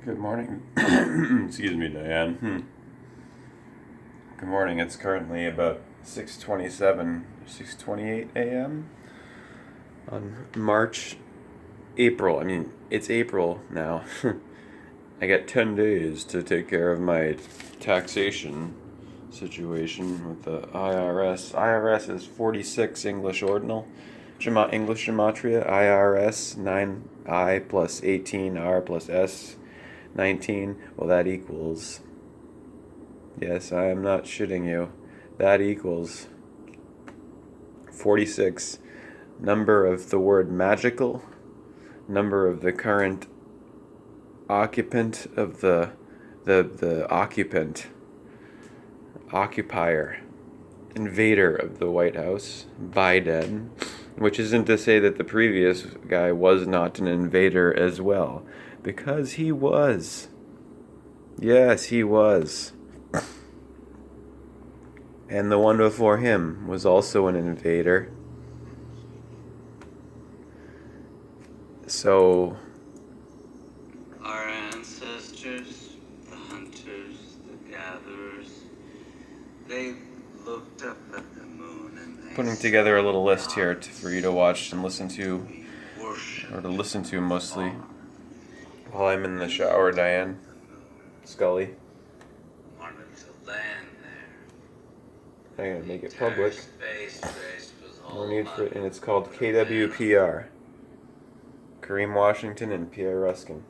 Good morning. Excuse me, Diane. Good morning. It's currently about 6:27, 6:28 a.m. on April. It's April now. I got 10 days to take care of my taxation situation with the IRS. IRS is 46 English Ordinal. English Gematria. IRS 9I plus 18R plus S 19. Well, that equals. Yes, I am not shitting you. That equals 46. Number of the word magical. Number of the current occupant of the occupant. Occupier. Invader of the White House. Biden. Which isn't to say that the previous guy was not an invader as well. Because he was. Yes, he was. And the one before him was also an invader. So... Our ancestors, the hunters, the gatherers, they looked up at the moon and they putting together a little list here for you to watch and listen to, or to listen to mostly, while I'm in the shower, Diane. Scully. Wanted to land there. I'm gonna make it public. Space race was No all need for it, and it's called KWPR. Kareem Washington and Pierre Ruskin.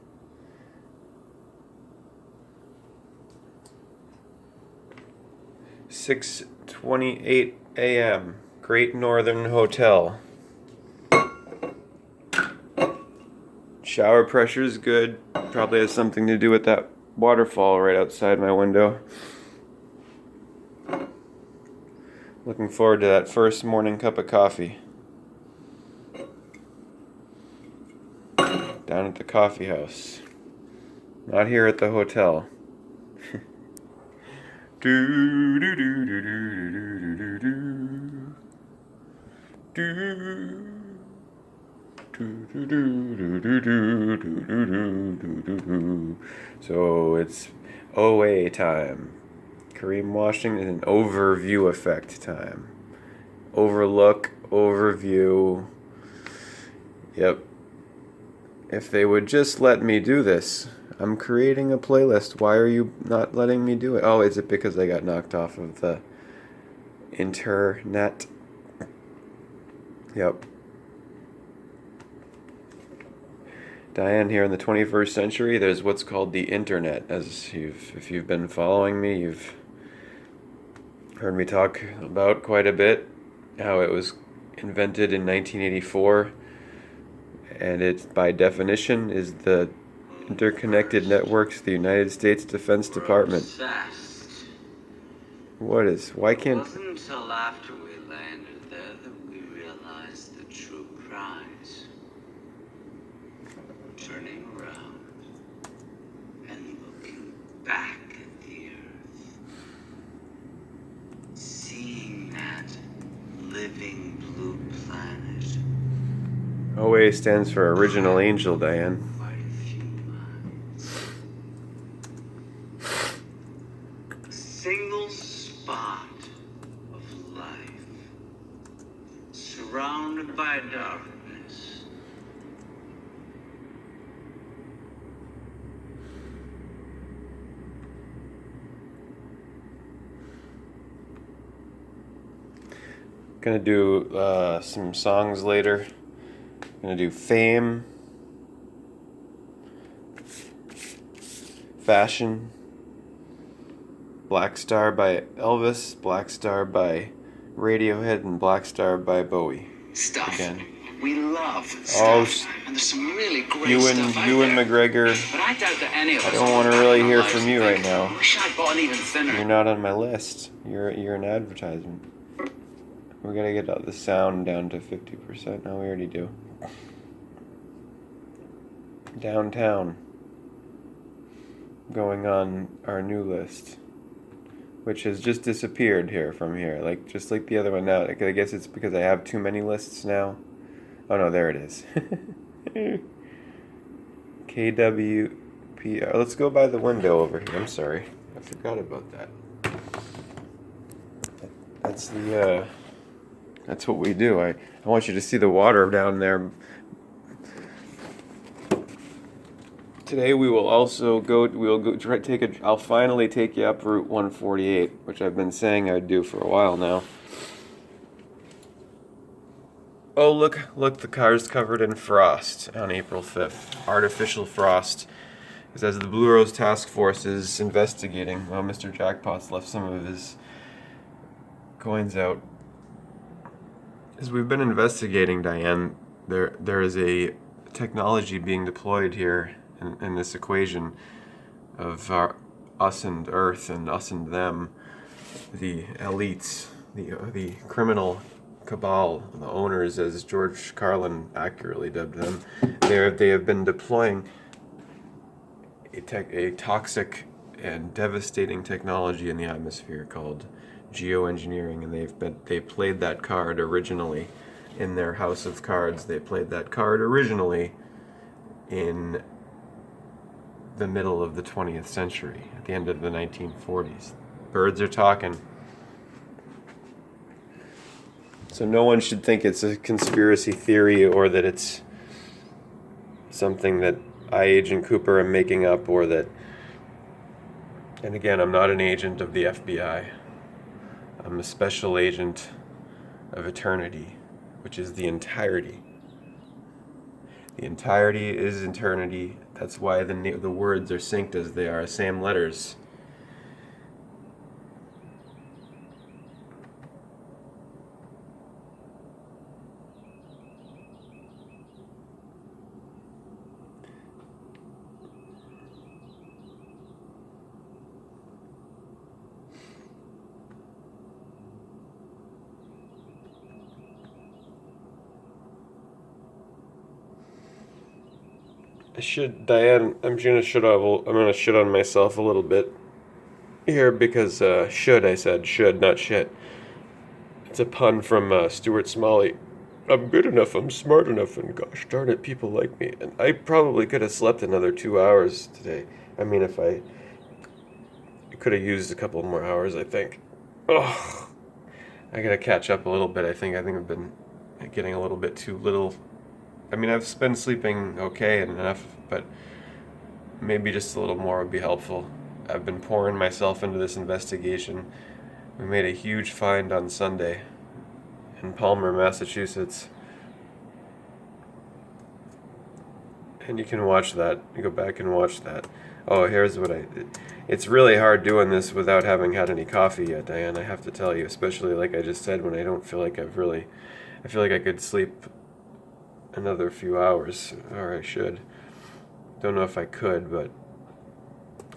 $6:28 a.m. Great Northern Hotel. Shower pressure's good. Probably has something to do with that waterfall right outside my window. Looking forward to that first morning cup of coffee. Down at the coffee house. Not here at the hotel. Do do do do do do do do do. So it's OA time. Kareem Washington and overview effect time. Overlook, overview. Yep. If they would just let me do this. I'm creating a playlist. Why are you not letting me do it? Oh, is it because I got knocked off of the internet? Yep. Diane, here in the 21st century, there's what's called the internet. If you've been following me, you've heard me talk about quite a bit how it was invented in 1984, and it, by definition, is the interconnected networks of the United States Defense Department. Obsessed. Why It can't... wasn't until after we landed there that we realized the true prize. Turning around and looking back at the earth. Seeing that living blue planet. OA stands for Original Angel, Diane. Quite a few miles. A single spot of life. Surrounded by darkness. Gonna do some songs later. Gonna do Fame, Fashion, Black Star by Elvis, Black Star by Radiohead, and Black Star by Bowie. Stuff. Again. We love Oh, stuff. And there's some really great Ewan stuff out there. McGregor, But I doubt that any of I us don't look want to back really on our hear lives from and you think, right now. I wish I'd bought even thinner. You're not on my list. You're an advertisement. We gotta get the sound down to 50%. No, we already do. Downtown. Going on our new list. Which has just disappeared here from here. Just like the other one now. I guess it's because I have too many lists now. Oh no, there it is. Let's go by the window over here. I'm sorry. I forgot about that. That's what we do. I want you to see the water down there. Today I'll finally take you up Route 148, which I've been saying I'd do for a while now. Oh, look, the car's covered in frost on April 5th. Artificial frost. Because as the Blue Rose Task Force is investigating, well, Mr. Jackpot's left some of his coins out. As we've been investigating, Diane, there is a technology being deployed here in this equation of us and Earth and us and them, the elites, the criminal cabal, the owners, as George Carlin accurately dubbed them. They have been deploying a toxic and devastating technology in the atmosphere called geoengineering, and they played that card originally in their House of Cards. They played that card originally in the middle of the 20th century, at the end of the 1940s. Birds are talking. So no one should think it's a conspiracy theory or that it's something that I, Agent Cooper, am making up, or that... And again, I'm not an agent of the FBI. I'm a special agent of eternity, which is the entirety. The entirety is eternity. That's why the words are synced as they are, same letters. Diane, I'm gonna shit on myself a little bit here because I said should, not shit. It's a pun from Stuart Smalley. I'm good enough, I'm smart enough, and gosh darn it, people like me. And I probably could have slept another 2 hours today. I mean, if I could have used a couple more hours, I think. Ugh. I gotta catch up a little bit. I think I've been getting a little bit too little. I mean, I've been sleeping okay and enough, but maybe just a little more would be helpful. I've been pouring myself into this investigation. We made a huge find on Sunday in Palmer, Massachusetts. And you can watch that. You go back and watch that. Oh, here's what it's really hard doing this without having had any coffee yet, Diane, I have to tell you, especially like I just said, when I don't feel like I feel like I could sleep another few hours, or I should. Don't know if I could, but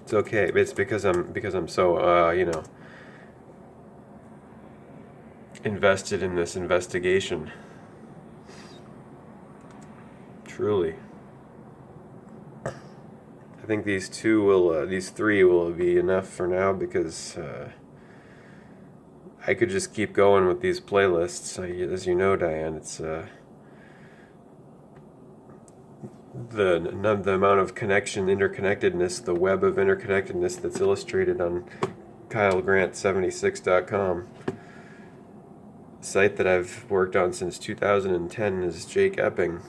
it's okay. It's because I'm so invested in this investigation. Truly. I think these three will be enough for now, because I could just keep going with these playlists. As you know, Diane, it's the amount of interconnectedness, the web of interconnectedness that's illustrated on KyleGrant76.com. The site that I've worked on since 2010 is Jake Epping.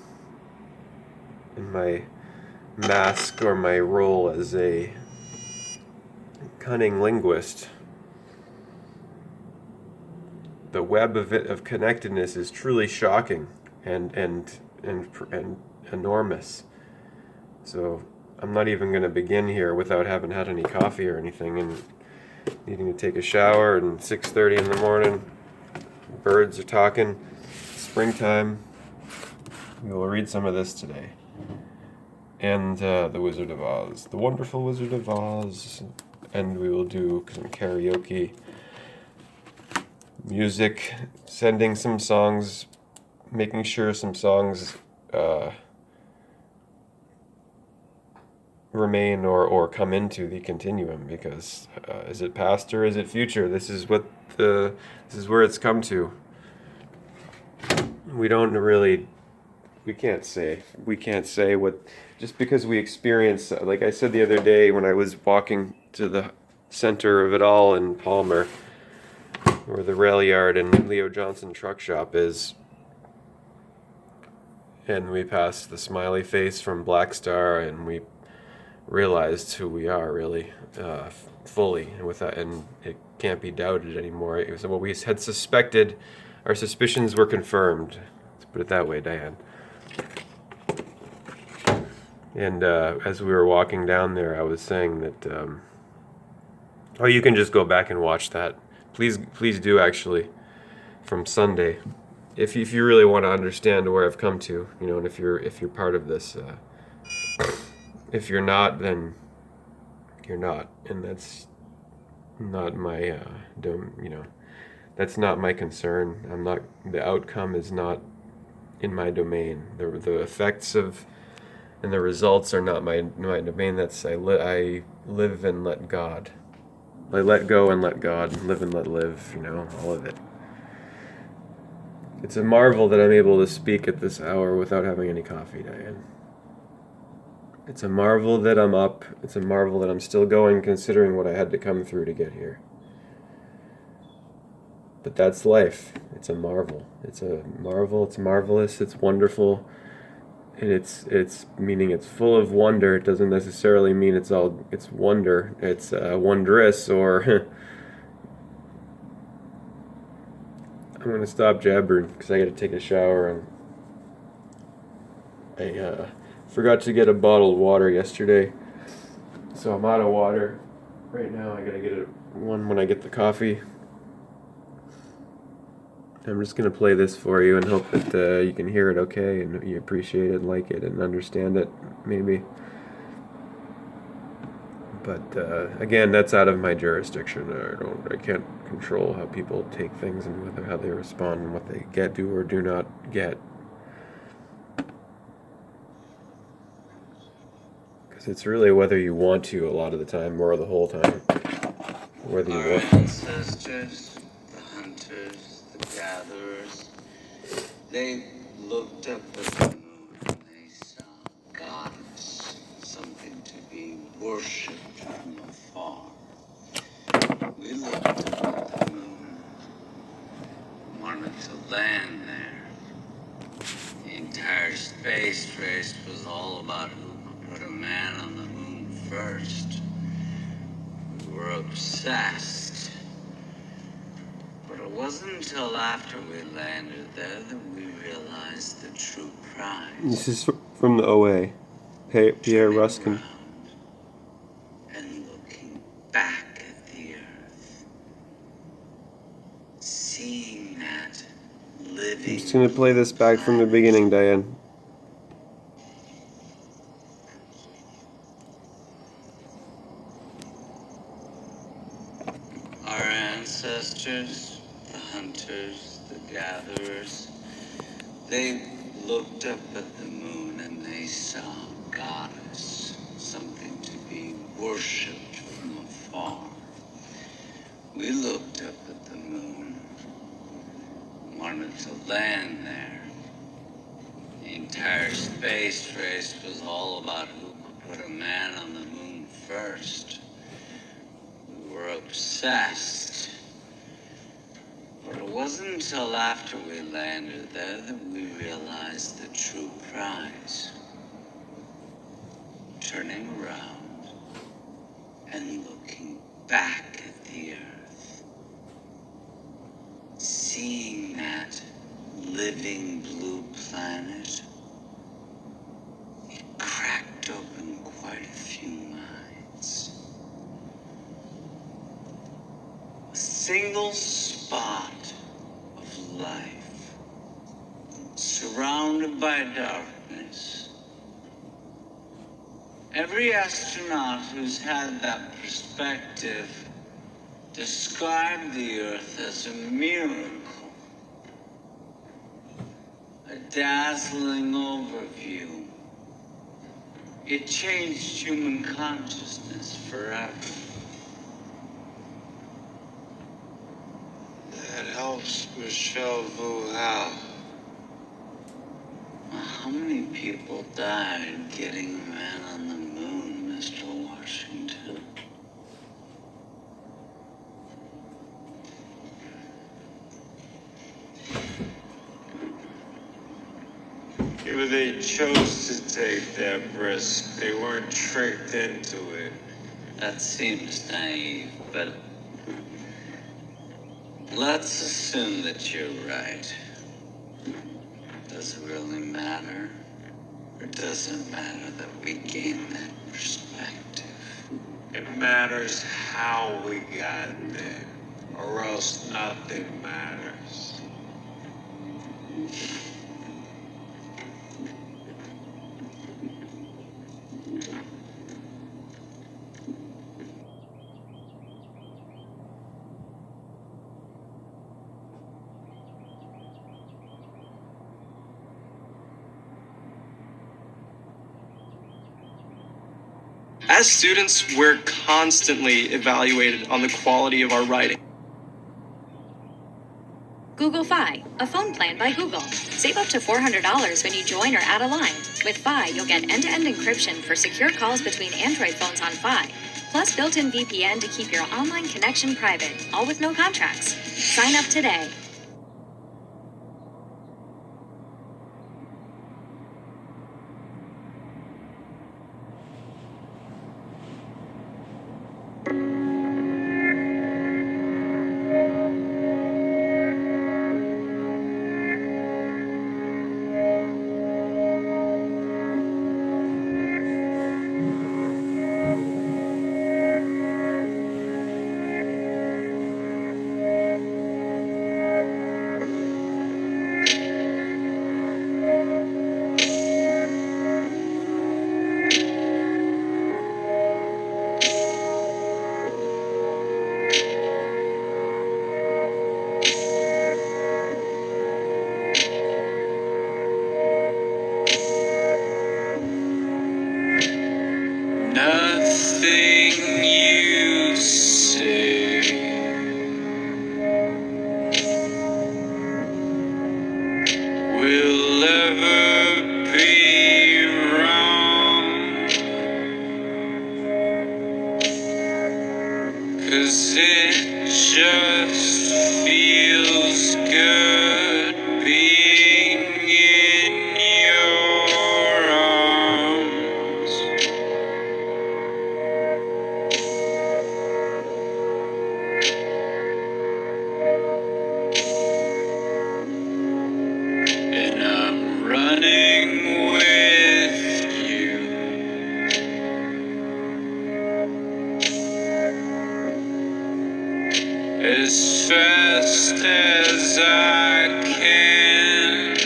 In my mask, or my role as a cunning linguist. The web of connectedness is truly shocking and enormous. So I'm not even going to begin here without having had any coffee or anything, and needing to take a shower, and 6:30 in the morning. Birds are talking. Springtime. We will read some of this today. And The Wizard of Oz. The Wonderful Wizard of Oz. And we will do some karaoke. Music. Sending some songs. Making sure some songs remain or come into the continuum, because is it past or is it future? This is where it's come to. We don't really we can't say what, just because we experience, like I said the other day when I was walking to the center of it all in Palmer, where the rail yard and Leo Johnson truck shop is, and we passed the smiley face from Black Star, and we realized who we are really, fully, and without, and it can't be doubted anymore. It was what we had suspected. Our suspicions were confirmed. Let's put it that way, Diane. And as we were walking down there, I was saying that, oh, you can just go back and watch that. Please do, actually, from Sunday, if you really want to understand where I've come to, and if you're part of this. If you're not, then you're not, and that's not my that's not my concern. I'm not. The outcome is not in my domain. The effects of and the results are not my domain. That's I live and let God. I let go and let God, live and let live. All of it. It's a marvel that I'm able to speak at this hour without having any coffee, Diane. It's a marvel that I'm up. It's a marvel that I'm still going, considering what I had to come through to get here. But that's life. It's a marvel. It's a marvel. It's marvelous. It's wonderful. And it's meaning it's full of wonder. It doesn't necessarily mean it's wonder. It's wondrous, or I'm gonna stop jabbering because I got to take a shower, and I forgot to get a bottle of water yesterday, so I'm out of water right now. I gotta get one when I get the coffee. I'm just gonna play this for you and hope that you can hear it okay, and you appreciate it, like it, and understand it, maybe. But again, that's out of my jurisdiction. I can't control how people take things and how they respond and what they do or do not get. Because it's really whether you want to a lot of the time, or the whole time. Whether you want. Our ancestors, the hunters, the gatherers, they looked up at the moon and they saw a goddess, something to be worshipped from afar. We looked up at the moon, wanted to land there. The entire space race was all about who could put a man on the moon first. We were obsessed. But it wasn't until after we landed there that we realized the true prize. This is from the OA. Pierre Ruskin. And looking back at the earth, seeing that living. I'm just gonna play this back from the beginning, Diane. Our ancestors, the hunters, the gatherers, they looked up at the moon and they saw a goddess, something to be worshipped from afar. We looked up at the moon, wanted to land there. The entire space race was all about who could put a man on the moon first. We were obsessed. But it wasn't until after we landed there that we realized the true prize. Turning around and looking back at the earth, seeing that living blue planet, it cracked open quite a few minds. A single spot of life, surrounded by darkness. Every astronaut who's had that perspective described the Earth as a miracle, a dazzling overview. It changed human consciousness forever. That helps Michelle Vu out. How many people died getting men on the moon, Mr. Washington? If they chose to take that risk, they weren't tricked into it. That seems naive, but let's assume that you're right. Does it really matter? Or does it matter that we gain that perspective? It matters how we got there, or else nothing matters. As students, we're constantly evaluated on the quality of our writing. Google Fi, a phone plan by Google. Save up to $400 when you join or add a line. With Fi, you'll get end-to-end encryption for secure calls between Android phones on Fi, plus built-in VPN to keep your online connection private, all with no contracts. Sign up today. Nothing you say will ever be wrong, 'cause it just feels good being in your arms. And I'm running with you as fast as I can,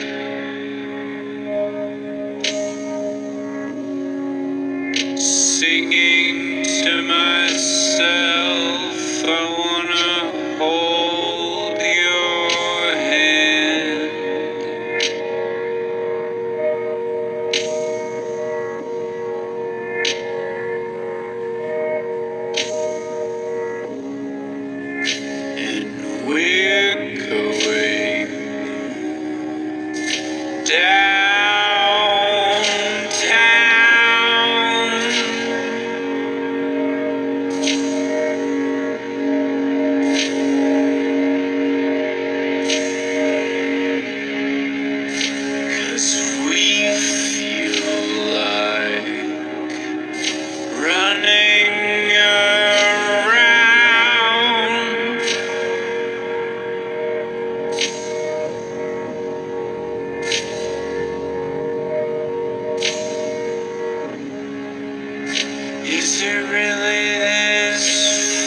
singing to myself, I wanna hold your hand. And we're going downtown, 'cause we feel like running around. Is it really this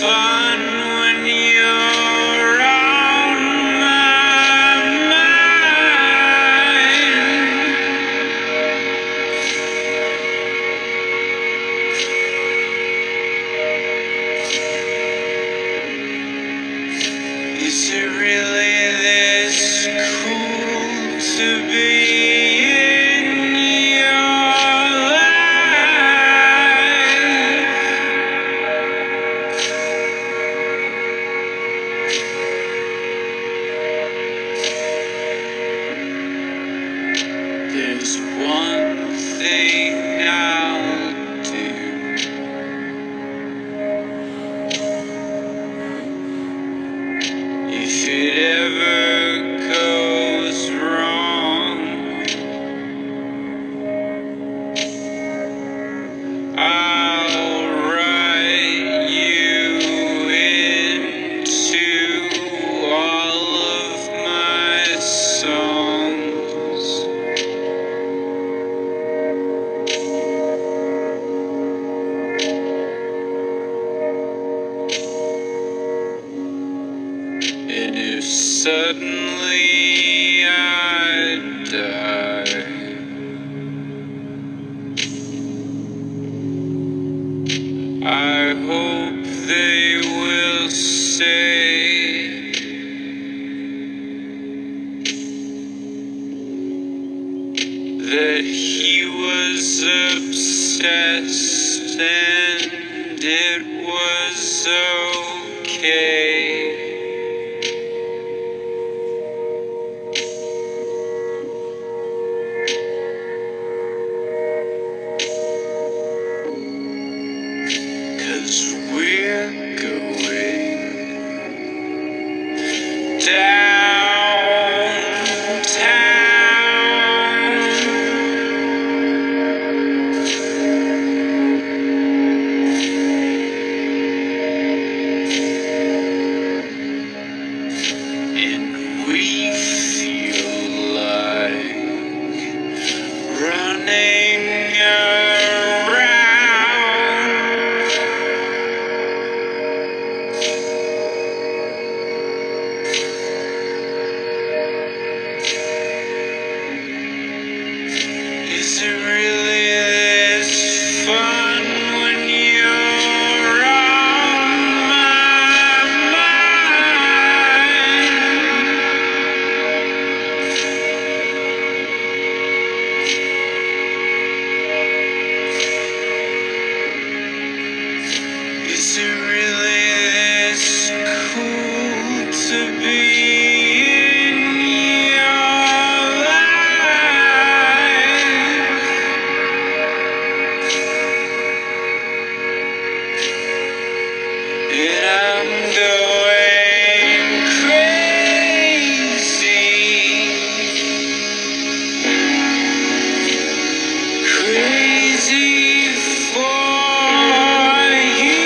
fun when you're on my mind? Is it really this cool to be in your life? suddenly I die. I hope they will say that he was obsessed and it was okay. 'Cause we're going downtown, and we feel like running around. Is it really this fun when you're on my mind? Is it really this cool to be in your life? And I'm going crazy for you.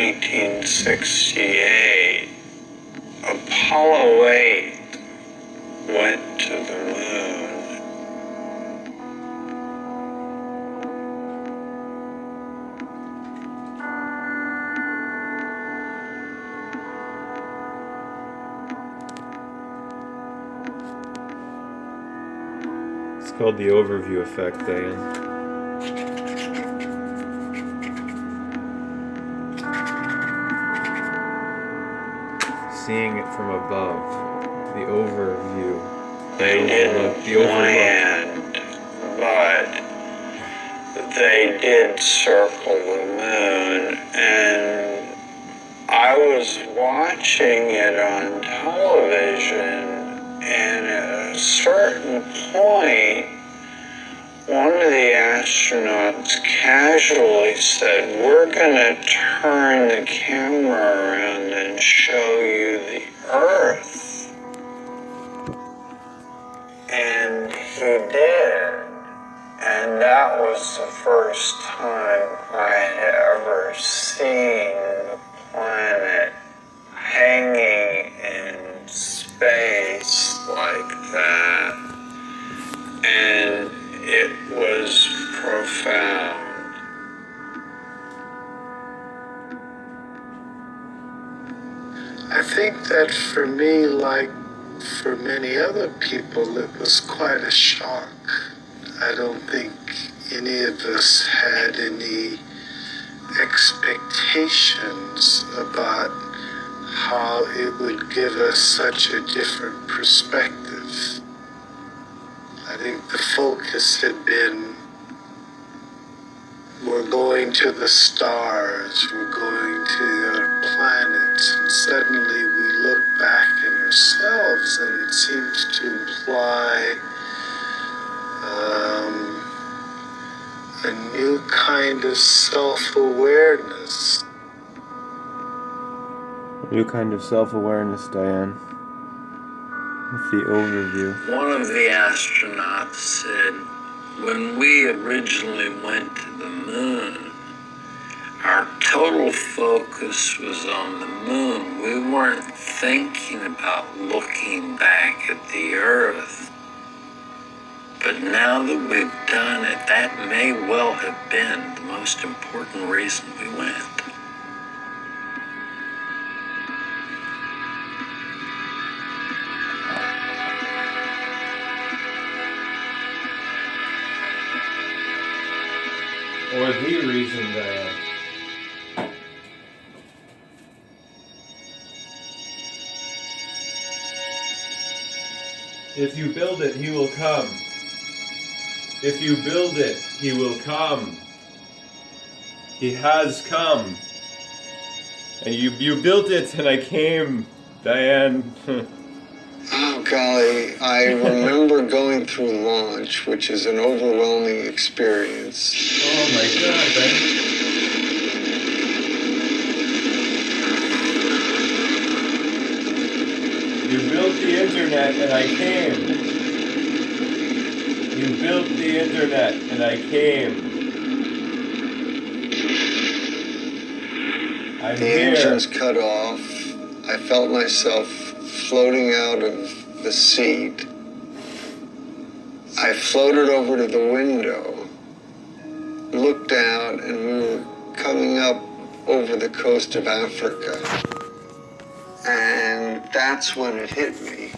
1968, Apollo 8 went to the moon. It's called the overview effect, Diane. Seeing it from above, the overview. They didn't land, but they did circle the moon, and I was watching it on television, and at a certain point, one of the astronauts casually said, "We're gonna turn the camera around and show you the Earth." And he did. And that was the first time I had ever seen the planet hanging in space like that. And it was profound. I think that for me, like for many other people, it was quite a shock. I don't think any of us had any expectations about how it would give us such a different perspective. I think the focus had been, we're going to the stars, we're going to the other planets, and suddenly we look back at ourselves and it seems to imply a new kind of self-awareness. New kind of self-awareness, Diane. With the overview. One of the astronauts said, when we originally went to the moon, our total focus was on the moon. We weren't thinking about looking back at the Earth. But now that we've done it, that may well have been the most important reason we went. Or the reason, Diane. If you build it, he will come. If you build it, he will come. He has come. And you built it and I came, Diane. Oh, golly, I remember going through launch, which is an overwhelming experience. Oh my God, Diane. You built the internet and I came. You built the internet and I came. I'm The here. engines cut off. I felt myself floating out of the seat. I floated over to the window, looked out, and we were coming up over the coast of Africa. And that's when it hit me.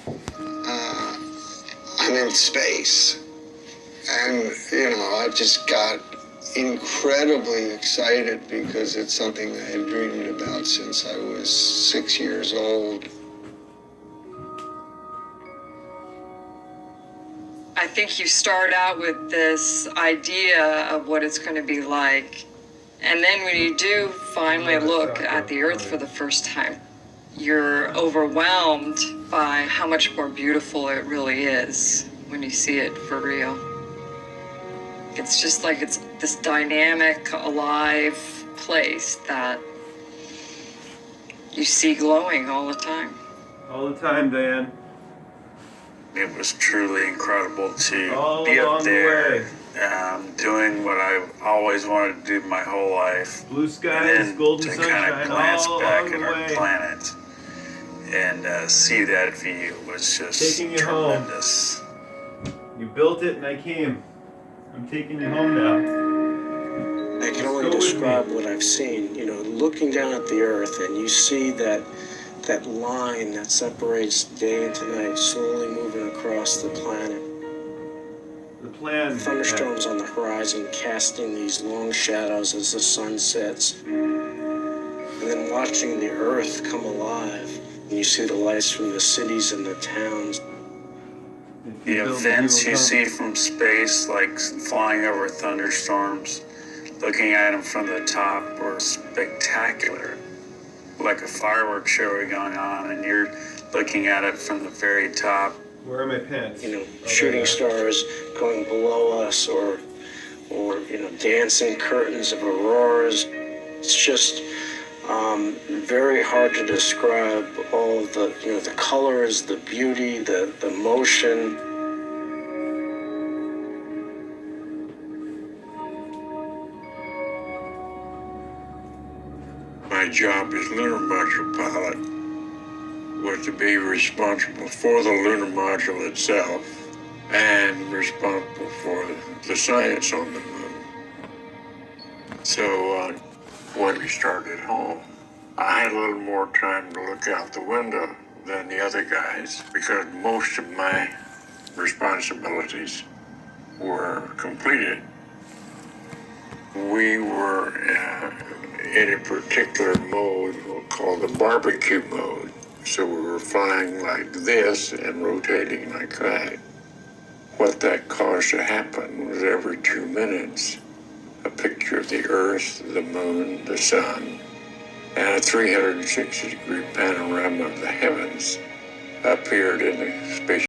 I'm in space. And, I just got incredibly excited because it's something I had dreamed about since I was 6 years old. I think you start out with this idea of what it's going to be like. And then when you do finally look at the Earth for the first time, you're overwhelmed by how much more beautiful it really is when you see it for real. It's just like it's this dynamic, alive place that you see glowing all the time. All the time, Diane. It was truly incredible to All be up along the there, way. doing what I always wanted to do my whole life. Blue And skies, then golden to kind sunshine, of glance all back along at the our way. planet and see that view was just Taking you home. tremendous. You built it and I came. I'm taking you home now. I can Go only with describe me. what I've seen. You know, looking down at the earth and you see that line that separates day into night slowly moving across the planet. The plan. Thunderstorms on the horizon casting these long shadows as the sun sets. And then watching the earth come alive. And you see the lights from the cities and the towns. The events you see from space, like flying over thunderstorms, looking at them from the top, were spectacular. Like a fireworks show going on, and you're looking at it from the very top. Where are my pants? You know, shooting stars going below us, or you know, dancing curtains of auroras. It's just very hard to describe all of the, you know, the colors, the beauty, the motion. My job as lunar module pilot was to be responsible for the lunar module itself and responsible for the science on the moon. So when we started home, I had a little more time to look out the window than the other guys because most of my responsibilities were completed. We were in a particular mode called the barbecue mode. So we were flying like this and rotating like that. What that caused to happen was every 2 minutes, a picture of the Earth, the Moon, the Sun, and a 360-degree panorama of the heavens appeared in the space